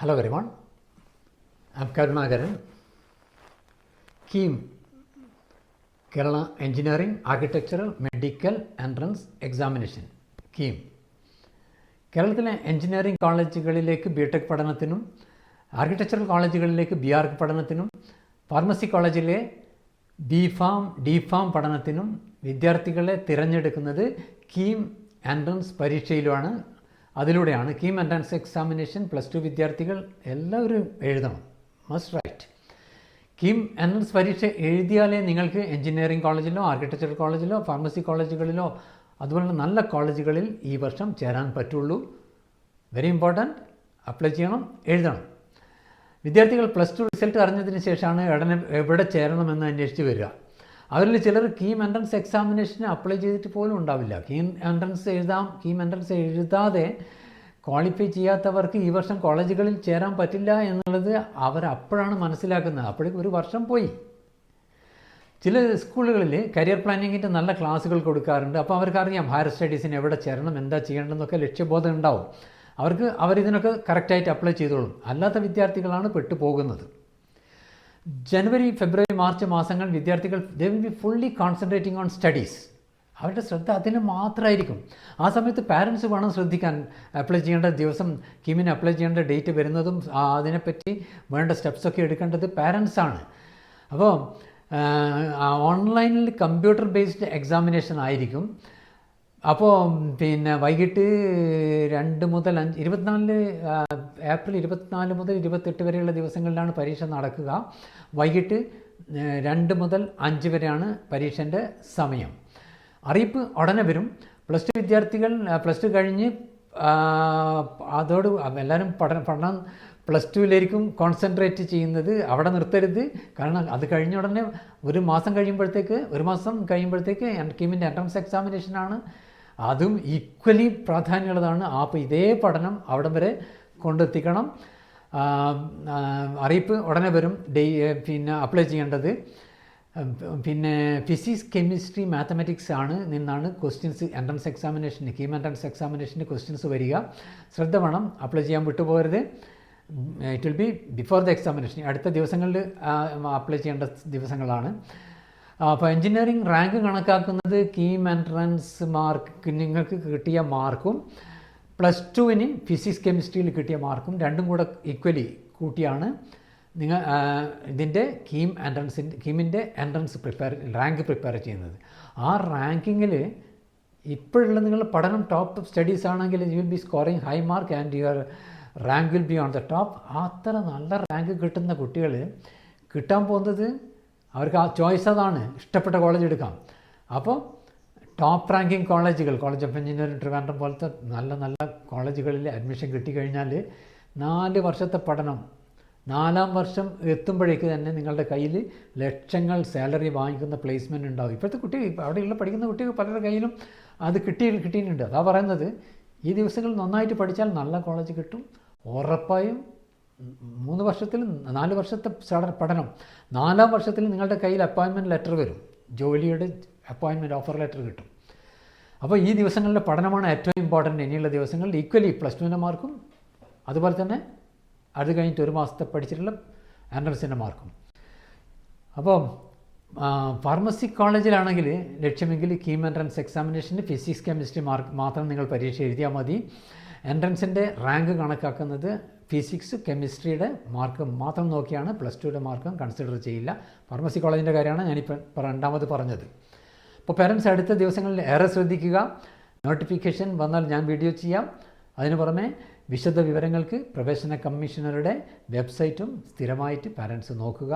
Hello everyone, I am Karunakaran. KEAM, Kerala Engineering, Architectural, Medical Entrance Examination. KEAM. കേരളത്തിലെ engineering കോളേജുകളിലേക്ക് BTech പഠനത്തിനും architectural കോളേജുകളിലേക്ക് BArch പഠനത്തിനും pharmacy കോളേജിലെ BPharm DPharm പഠനത്തിനും വിദ്യാർത്ഥികളെ തിരഞ്ഞെടുക്കുന്നത് KEAM എൻട്രൻസ് പരീക്ഷയിലുമാണ്. അതിലൂടെയാണ് KEAM എൻട്രൻസ് എക്സാമിനേഷൻ +2 വിദ്യാർത്ഥികൾ എല്ലാവരും എഴുതണം, മസ്റ്റ് റൈറ്റ്. KEAM എൻട്രൻസ് പരീക്ഷ എഴുതിയാലേ നിങ്ങൾക്ക് എഞ്ചിനീയറിംഗ് കോളേജിലോ ആർക്കിടെക്ചറൽ കോളേജിലോ ഫാർമസി കോളേജുകളിലോ അതുപോലെ നല്ല കോളേജുകളിൽ ഈ വർഷം ചേരാൻ പറ്റുള്ളൂ. വെരി ഇമ്പോർട്ടൻറ്റ്, അപ്ലൈ ചെയ്യണം, എഴുതണം. വിദ്യാർത്ഥികൾ +2 റിസൾട്ട് അറിഞ്ഞതിന് ശേഷമാണ് എവിടെ ചേരണമെന്ന് അന്വേഷിച്ച് വരിക. അവരിൽ ചിലർ KEAM എൻട്രൻസ് എക്സാമിനേഷന് അപ്ലൈ ചെയ്തിട്ട് പോലും ഉണ്ടാവില്ല. KEAM എൻട്രൻസ് എഴുതാതെ ക്വാളിഫൈ ചെയ്യാത്തവർക്ക് ഈ വർഷം കോളേജുകളിൽ ചേരാൻ പറ്റില്ല എന്നുള്ളത് അവരപ്പോഴാണ് മനസ്സിലാക്കുന്നത്. അപ്പോഴേക്കും ഒരു വർഷം പോയി. ചില സ്കൂളുകളിൽ കരിയർ പ്ലാനിങ്ങിൻ്റെ നല്ല ക്ലാസ്സുകൾ കൊടുക്കാറുണ്ട്. അപ്പോൾ അവർക്കറിയാം ഹയർ സ്റ്റഡീസിന് എവിടെ ചേരണം, എന്താ ചെയ്യേണ്ടതെന്നൊക്കെ ലക്ഷ്യബോധം ഉണ്ടാവും. അവരിതിനൊക്കെ കറക്റ്റായിട്ട് അപ്ലൈ ചെയ്തോളും. അല്ലാത്ത വിദ്യാർത്ഥികളാണ് പെട്ടുപോകുന്നത്. ജനുവരി, ഫെബ്രുവരി, മാർച്ച് മാസങ്ങൾ വിദ്യാർത്ഥികൾ they will be fully concentrating on studies. അവരുടെ ശ്രദ്ധ അതിന് മാത്രമായിരിക്കും. ആ സമയത്ത് പാരൻസ് വേണം ശ്രദ്ധിക്കാൻ. അപ്ലൈ ചെയ്യേണ്ട ദിവസം, KEAMന് അപ്ലൈ ചെയ്യേണ്ട ഡേറ്റ് വരുന്നതും അതിനെപ്പറ്റി വേണ്ട സ്റ്റെപ്സൊക്കെ എടുക്കേണ്ടത് പാരൻസാണ്. അപ്പോൾ ഓൺലൈനിൽ കമ്പ്യൂട്ടർ ബേസ്ഡ് എക്സാമിനേഷൻ ആയിരിക്കും. അപ്പോൾ വൈകിട്ട് 2 മുതൽ 5 ഏപ്രിൽ 24 മുതൽ 28 വരെയുള്ള ദിവസങ്ങളിലാണ് പരീക്ഷ നടക്കുക. വൈകിട്ട് 2 മുതൽ 5 വരെയാണ് പരീക്ഷൻ്റെ സമയം. അറിയിപ്പ് ഉടനെ വരും. +2 വിദ്യാർത്ഥികൾ +2 കഴിഞ്ഞ് അതോട് എല്ലാവരും പഠനം +2യിലായിരിക്കും കോൺസെൻട്രേറ്റ് ചെയ്യുന്നത്. അവിടെ നിർത്തരുത്. കാരണം അത് കഴിഞ്ഞ ഉടനെ ഒരു മാസം കഴിയുമ്പോഴത്തേക്ക് KEAMൻ്റെ എൻട്രൻസ് എക്സാമിനേഷനാണ്. അതും ഈക്വലി പ്രാധാന്യമുള്ളതാണ്. അപ്പോൾ ഇതേ പഠനം അവിടം വരെ കൊണ്ടെത്തിക്കണം. അറിയിപ്പ് ഉടനെ വരും. അപ്ലൈ ചെയ്യേണ്ടത് ഫിസിക്സ്, കെമിസ്ട്രി, മാത്തമാറ്റിക്സ് നിന്നാണ് ക്വസ്റ്റ്യൻസ് എൻട്രൻസ് എക്സാമിനേഷന് KEAM എൻട്രൻസ് എക്സാമിനേഷന് ക്വസ്റ്റ്യൻസ് വരിക. ശ്രദ്ധ വേണം, അപ്ലൈ ചെയ്യാൻ വിട്ടുപോകരുത്. It will be before the examination. അടുത്ത ദിവസങ്ങളിൽ അപ്ലൈ ചെയ്യേണ്ട ദിവസങ്ങളാണ്. അപ്പോൾ എൻജിനീയറിംഗ് റാങ്ക് കണക്കാക്കുന്നത് KEAM എൻട്രൻസ് മാർക്ക് നിങ്ങൾക്ക് കിട്ടിയ മാർക്കും +2ന് ഫിസിക്സ് കെമിസ്ട്രിയിൽ കിട്ടിയ മാർക്കും രണ്ടും കൂടെ ഈക്വലി കൂട്ടിയാണ് നിങ്ങൾ ഇതിൻ്റെ KEAMൻ്റെ എൻട്രൻസ് റാങ്ക് പ്രിപ്പയർ ചെയ്യുന്നത്. ആ റാങ്കിങ്ങിൽ ഇപ്പോഴുള്ള നിങ്ങളുടെ പഠനം ടോപ്പ് സ്റ്റഡീസ് ആണെങ്കിൽ you will be scoring high mark and your rank will be on the top. അത്ര നല്ല റാങ്ക് കിട്ടുന്ന കുട്ടികൾ കിട്ടാൻ പോകുന്നത് അവർക്ക് ആ ചോയ്സ് അതാണ്, ഇഷ്ടപ്പെട്ട കോളേജ് എടുക്കാം. അപ്പോൾ top ranking college of engineering Trivandrum പോലത്തെ നല്ല കോളേജുകളിൽ അഡ്മിഷൻ കിട്ടിക്കഴിഞ്ഞാൽ 4 വർഷത്തെ പഠനം 4-ാം വർഷം എത്തുമ്പോഴേക്ക് തന്നെ നിങ്ങളുടെ കയ്യിൽ ലക്ഷങ്ങൾ സാലറി വാങ്ങിക്കുന്ന പ്ലേസ്മെൻറ്റ് ഉണ്ടാവും. ഇപ്പോഴത്തെ അവിടെയുള്ള പഠിക്കുന്ന കുട്ടികൾ പലരുടെ കയ്യിലും അത് കിട്ടിയിട്ടുണ്ട്. അതാ പറയുന്നത്, ഈ ദിവസങ്ങളിൽ നന്നായിട്ട് പഠിച്ചാൽ നല്ല കോളേജ് കിട്ടും. ഉറപ്പായും 3 വർഷത്തിൽ 4 വർഷത്തെ പഠനം, 4-ാം വർഷത്തിൽ നിങ്ങളുടെ കയ്യിൽ അപ്പോയിൻമെൻറ്റ് ലെറ്റർ വരും. ജോലിയുടെ അപ്പോയിൻമെൻറ്റ് ഓഫർ ലെറ്റർ കിട്ടും. അപ്പോൾ ഈ ദിവസങ്ങളിലെ പഠനമാണ് ഏറ്റവും ഇമ്പോർട്ടൻ്റ്. ഇനിയുള്ള ദിവസങ്ങളിൽ ഈക്വലി +2ൻ്റെ മാർക്കും അതുപോലെ തന്നെ അത് കഴിഞ്ഞിട്ട് 1 മാസത്തെ പഠിച്ചിട്ടുള്ള എൻട്രൻസിൻ്റെ മാർക്കും. അപ്പോൾ ഫാർമസി കോളേജിലാണെങ്കിൽ ലക്ഷ്യമെങ്കിൽ KEAM എൻട്രൻസ് എക്സാമിനേഷന് ഫിസിക്സ് കെമിസ്ട്രി മാർക്ക് മാത്രം നിങ്ങൾ പരീക്ഷ എഴുതിയാൽ മതി. എൻട്രൻസിൻ്റെ റാങ്ക് കണക്കാക്കുന്നത് ഫിസിക്സ് കെമിസ്ട്രിയുടെ മാർക്ക് മാത്രം നോക്കിയാണ്. +2യുടെ മാർക്കും കൺസിഡർ ചെയ്യില്ല. ഫാർമസി കോളേജിൻ്റെ കാര്യമാണ് ഞാനിപ്പോൾ രണ്ടാമത് പറഞ്ഞത്. അപ്പോൾ പേരൻസ് അടുത്ത ദിവസങ്ങളിൽ ഏറെ ശ്രദ്ധിക്കുക. നോട്ടിഫിക്കേഷൻ വന്നാൽ ഞാൻ വീഡിയോ ചെയ്യാം. അതിന് പുറമെ വിശദ വിവരങ്ങൾക്ക് പ്രവേശന കമ്മീഷണറുടെ വെബ്സൈറ്റും സ്ഥിരമായിട്ട് പാരൻസ് നോക്കുക.